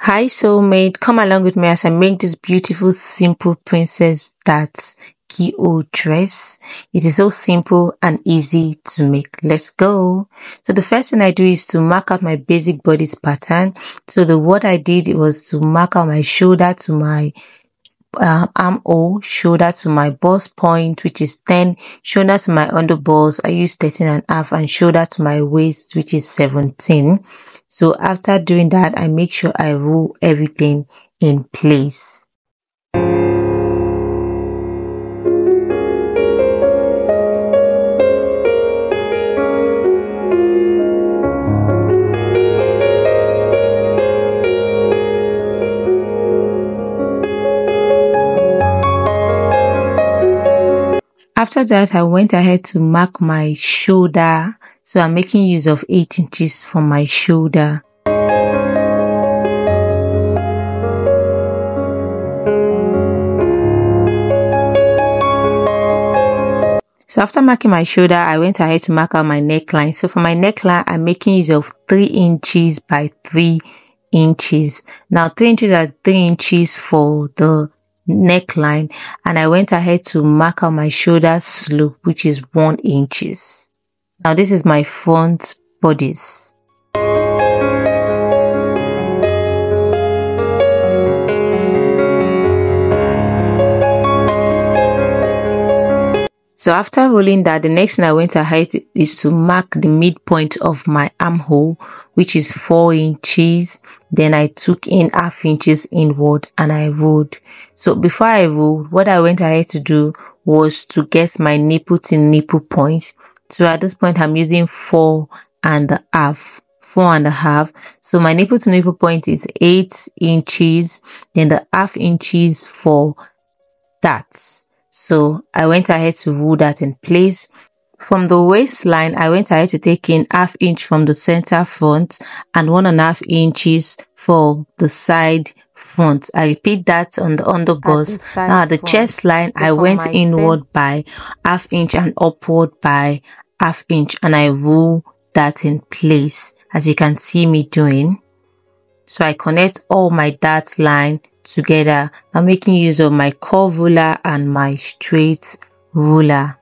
Hi soulmate, come along with me as I make this beautiful simple princess that keyhole dress. It is so simple and easy to make. Let's go. So the first thing I do is to mark out my basic bodice pattern. So what I did was to mark out my shoulder to my armhole, shoulder to my bust point, which is 10, shoulder to my underballs, I use 13.5, and shoulder to my waist, which is 17. So after doing that, I make sure I roll everything in place. After that, I went ahead to mark my shoulder. So I'm making use of 8 inches for my shoulder. So after marking my shoulder, I went ahead to mark out my neckline. So for my neckline, I'm making use of 3 inches by 3 inches. Now 3 inches are 3 inches for the neckline, and I went ahead to mark out my shoulder slope, which is 1 inches. Now this is my front bodice. So after rolling that, the next thing I went ahead is to mark the midpoint of my armhole, which is 4 inches. Then I took in half inches inward and I rolled. So before I rolled, what I went ahead to do was to get my nipple to nipple point. So at this point, I'm using 4.5. So my nipple to nipple point is 8 inches. Then the half inches for that. So I went ahead to roll that in place. From the waistline, I went ahead to take in half inch from the center front and 1.5 inches for the side front. I repeat that on the underbust. Now the chest line, I went inward by half inch and upward by half inch, and I roll that in place, as you can see me doing. So I connect all my dart line together. I'm making use of my curve ruler and my straight ruler.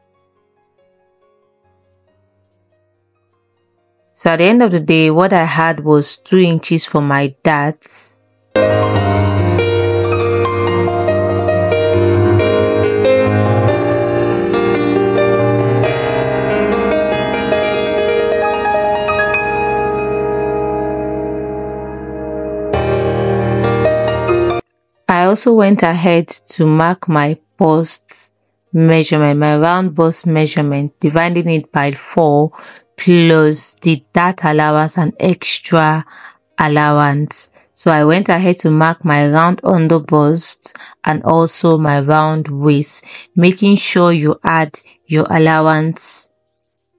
So at the end of the day, what I had was 2 inches for my darts. I also went ahead to mark my bust measurement, my round bust measurement, dividing it by 4 plus the dart allowance and extra allowance. So I went ahead to mark my round under bust and also my round waist, making sure you add your allowance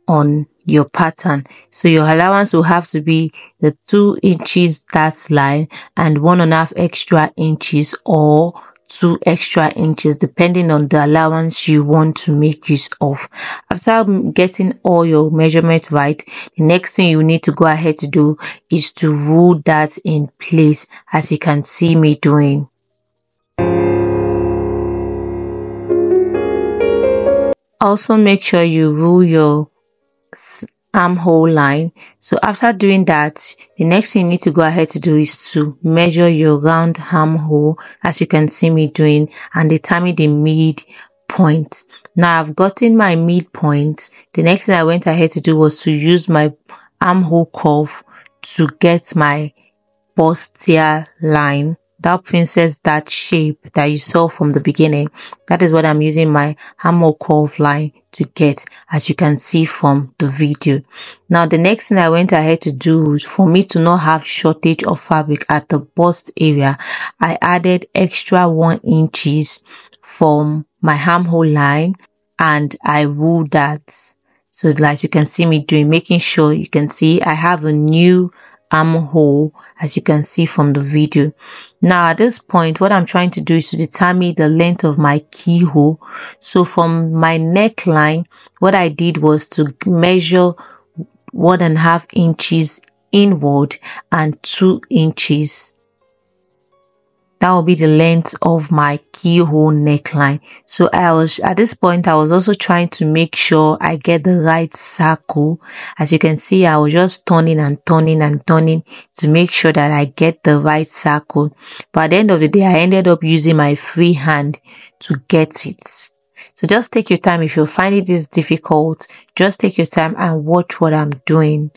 on your pattern. So your allowance will have to be the 2 inches dart line and 1.5 extra inches or 2 extra inches, depending on the allowance you want to make use of. After getting all your measurements right, the next thing you need to go ahead to do is to roll that in place, as you can see me doing. Also make sure you roll your armhole line. So after doing that, the next thing you need to go ahead to do is to measure your round armhole, as you can see me doing, and determine the midpoint. Now I've gotten my midpoint. The next thing I went ahead to do was to use my armhole curve to get my bustier line, that princess dart shape that you saw from the beginning. That is what I'm using my armhole curve line to get, as you can see from the video. Now the next thing I went ahead to do is, for me to not have shortage of fabric at the bust area, I added extra 1 inches from my armhole line and I rolled that. So like you can see me doing, making sure you can see I have a new armhole, as you can see from the video. Now at this point, what I'm trying to do is to determine the length of my keyhole. So from my neckline, what I did was to measure 1.5 inches inward and 2 inches That will be the length of my keyhole neckline. So at this point I was also trying to make sure I get the right circle. As you can see, I was just turning and turning and turning to make sure that I get the right circle. But at the end of the day, I ended up using my free hand to get it. So just take your time. If you find it is difficult, just take your time and watch what I'm doing.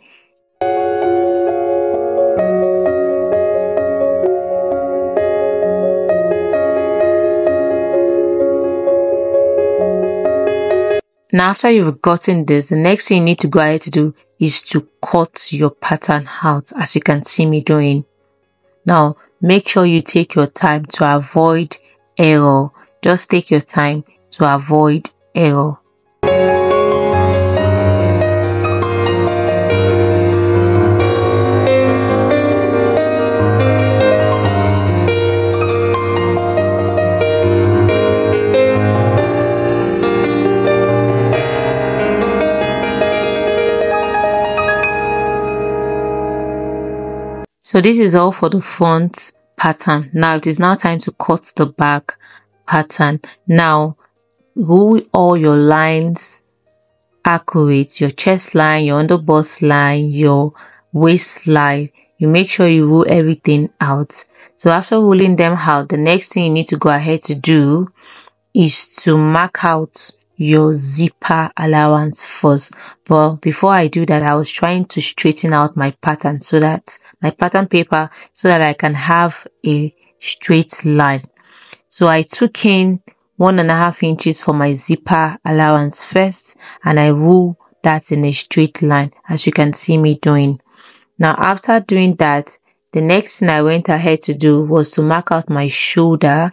Now after you've gotten this, the next thing you need to go ahead to do is to cut your pattern out, as you can see me doing. Now make sure you take your time to avoid error. Just take your time to avoid error. So this is all for the front pattern. Now it is now time to cut the back pattern. Now rule all your lines accurate, your chest line, your underbust line, your waistline. You make sure you rule everything out. So after ruling them out, the next thing you need to go ahead to do is to mark out your zipper allowance first. But before I do that, I was trying to straighten out my pattern, so that my pattern paper, so that I can have a straight line. So I took in 1.5 inches for my zipper allowance first, and I ruled that in a straight line, as you can see me doing. Now after doing that, the next thing I went ahead to do was to mark out my shoulder.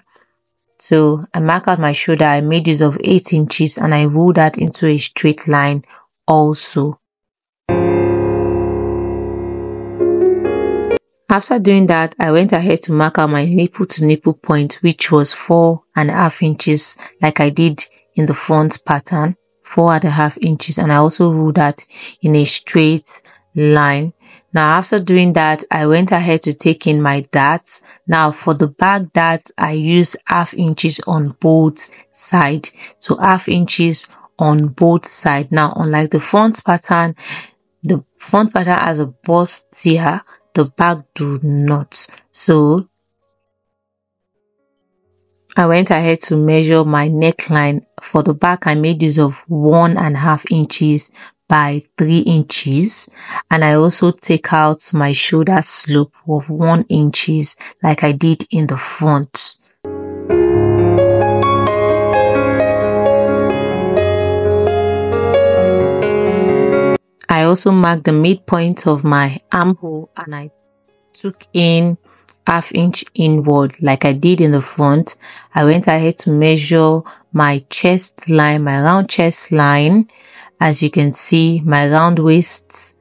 So I mark out my shoulder. I made use of 8 inches and I ruled that into a straight line also. After doing that, I went ahead to mark out my nipple to nipple point, which was 4.5 inches, like I did in the front pattern, 4.5 inches, and I also ruled that in a straight line. Now after doing that, I went ahead to take in my darts. Now for the back dart, I use 0.5 inches on both sides. So 0.5 inches on both sides. Now unlike the front pattern has a bust here, the back do not. So I went ahead to measure my neckline. For the back, I made use of 1.5 inches by 3 inches, and I also take out my shoulder slope of 1 inches like I did in the front. I also marked the midpoint of my armhole and I took in 0.5 inch inward like I did in the front. I went ahead to measure my chest line, my round chest line, as you can see, my round waist,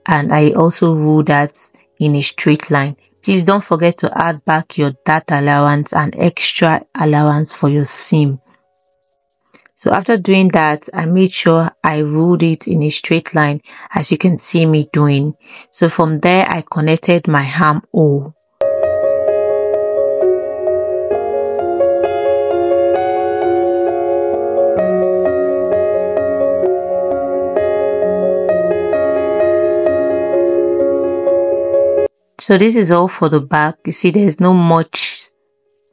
and I also ruled that in a straight line. Please don't forget to add back your dart allowance and extra allowance for your seam. So after doing that, I made sure I ruled it in a straight line, as you can see me doing. So from there, I connected my armhole. So this is all for the back. You see, there's no much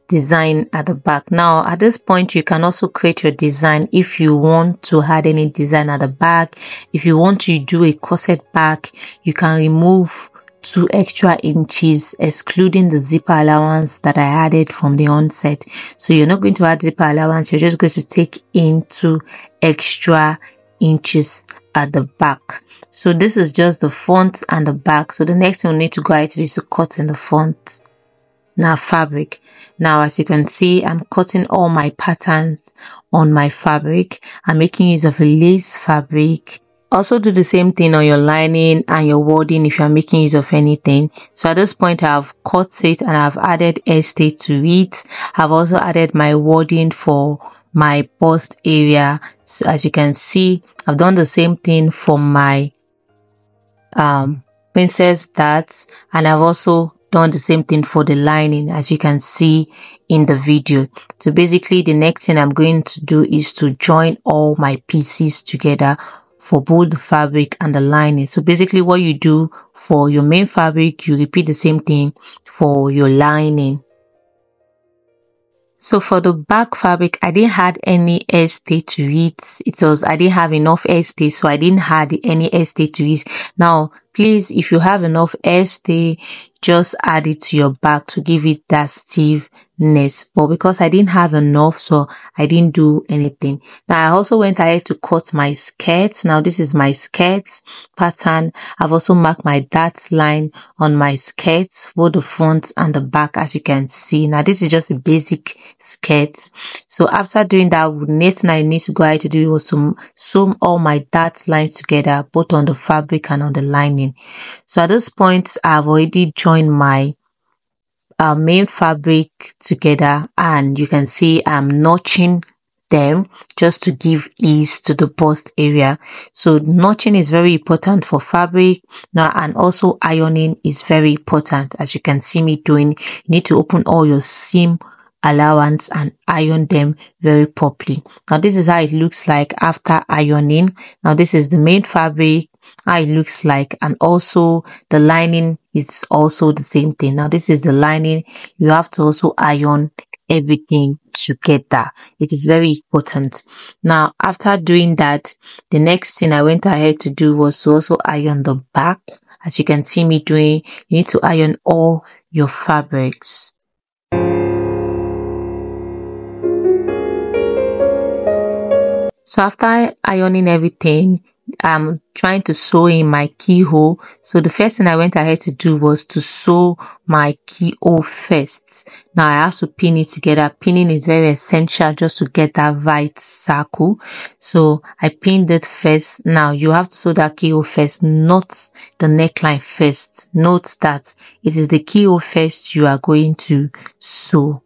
design at the back. Now at this point, you can also create your design if you want to add any design at the back. If you want to do a corset back, you can remove 2 extra inches, excluding the zipper allowance that I added from the onset. So you're not going to add zipper allowance, you're just going to take in 2 extra inches at the back. So this is just the front and the back. So the next thing we need to go ahead to do is to cut in the front. Now fabric. Now as you can see, I'm cutting all my patterns on my fabric. I'm making use of a lace fabric. Also do the same thing on your lining and your wadding if you are making use of anything. So at this point, I've cut it and I've added stay to it. I've also added my wadding for my bust area. So as you can see, I've done the same thing for my princess darts, and I've also done the same thing for the lining, as you can see in the video. So basically the next thing I'm going to do is to join all my pieces together for both the fabric and the lining. So basically what you do for your main fabric, you repeat the same thing for your lining. So for the back fabric, I didn't add any hairstay to it. I didn't have enough hairstay, so I didn't add any hairstay to it. Now, please, if you have enough hairstay, just add it to your back to give it that stiffness. But because I didn't have enough, so I didn't do anything. Now, I also went ahead to cut my skirt. Now, this is my skirt pattern. I've also marked my dart line on my skirts, both the front and the back, as you can see. Now, this is just a basic skirt. So after doing that, the next thing I need to go ahead to do was to sew all my dart lines together, both on the fabric and on the lining. So at this point, I've already joined my main fabric together, and you can see I'm notching them just to give ease to the bust area. So notching is very important for fabric now, and also ironing is very important. As you can see me doing, you need to open all your seam allowance and iron them very properly. Now this is how it looks like after ironing. Now this is the main fabric, how it looks like, and also the lining is also the same thing. Now this is the lining. You have to also iron everything together. It is very important. Now after doing that, the next thing I went ahead to do was to also iron the back. As you can see me doing, you need to iron all your fabrics. So after ironing everything, I'm trying to sew in my keyhole. So the first thing I went ahead to do was to sew my keyhole first. Now I have to pin it together. Pinning is very essential just to get that right circle. So I pinned it first. Now you have to sew that keyhole first, not the neckline first. Note that it is the keyhole first you are going to sew.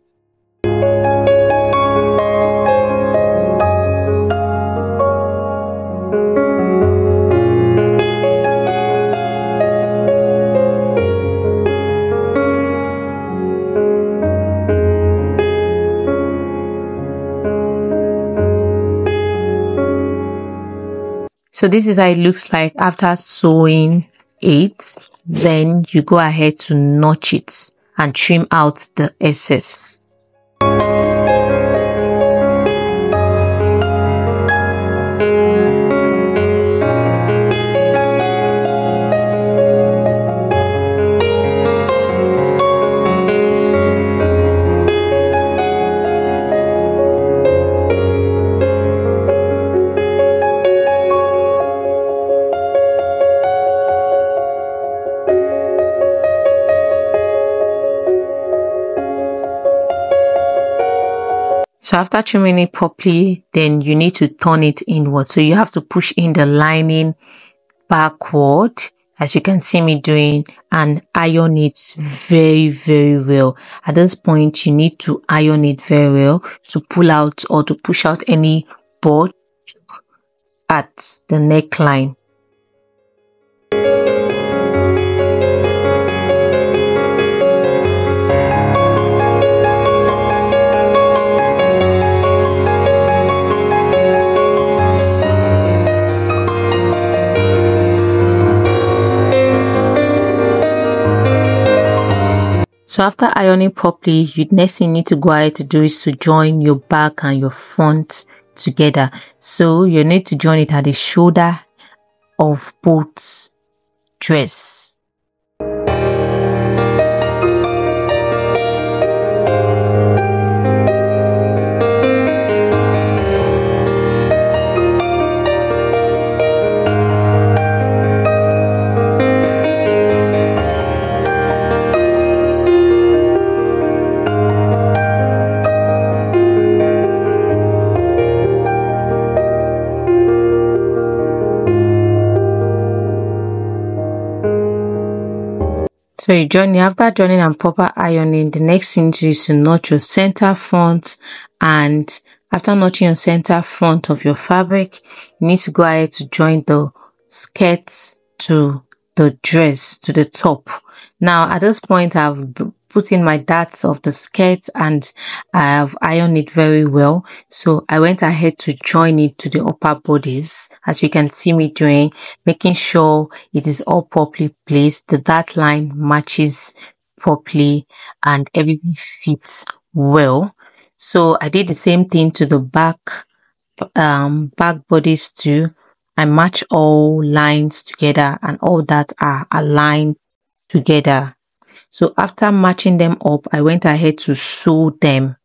So this is how it looks like after sewing it. Then you go ahead to notch it and trim out the excess. So after trimming it properly, then you need to turn it inward. So you have to push in the lining backward, as you can see me doing, and iron it very, very well. At this point, you need to iron it very well to pull out or to push out any board at the neckline. So after ironing properly, the next thing you need to go ahead to do is to join your back and your front together. So you need to join it at the shoulder of both dress. So you join, after joining and proper ironing, the next thing is to notch your center front, and after notching your center front of your fabric, you need to go ahead to join the skirts to the dress, to the top. Now at this point, I've put in my darts of the skirt and I have ironed it very well. So I went ahead to join it to the upper bodies, as you can see me doing, making sure it is all properly placed. The dart line matches properly and everything fits well. So I did the same thing to the back bodies too. I match all lines together and all that are aligned together. So after matching them up, I went ahead to sew them.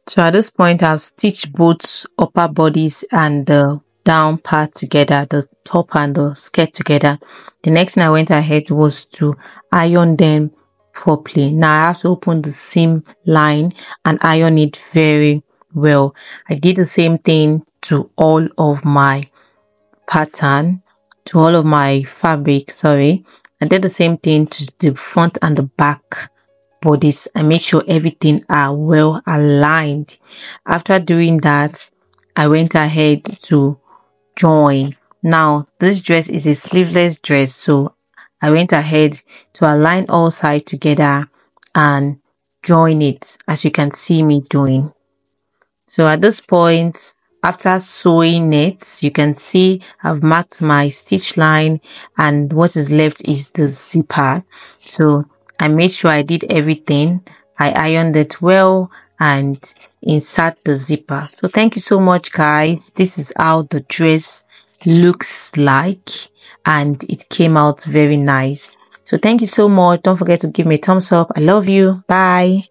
So at this point, I've stitched both upper bodies and the down part together, the top and the skirt together. The next thing I went ahead was to iron them properly. Now I have to open the seam line and iron it very well. I did the same thing to all of my pattern, to all of my fabric, sorry. I did the same thing to the front and the back bodies. I make sure everything are well aligned. After doing that, I went ahead to join. Now this dress is a sleeveless dress, so I went ahead to align all sides together and join it, as you can see me doing. So at this point, after sewing it, you can see I've marked my stitch line and what is left is the zipper. So I made sure I did everything. I ironed it well and insert the zipper. So thank you so much, guys. This is how the dress looks like and it came out very nice. So thank you so much. Don't forget to give me a thumbs up. I love you. Bye.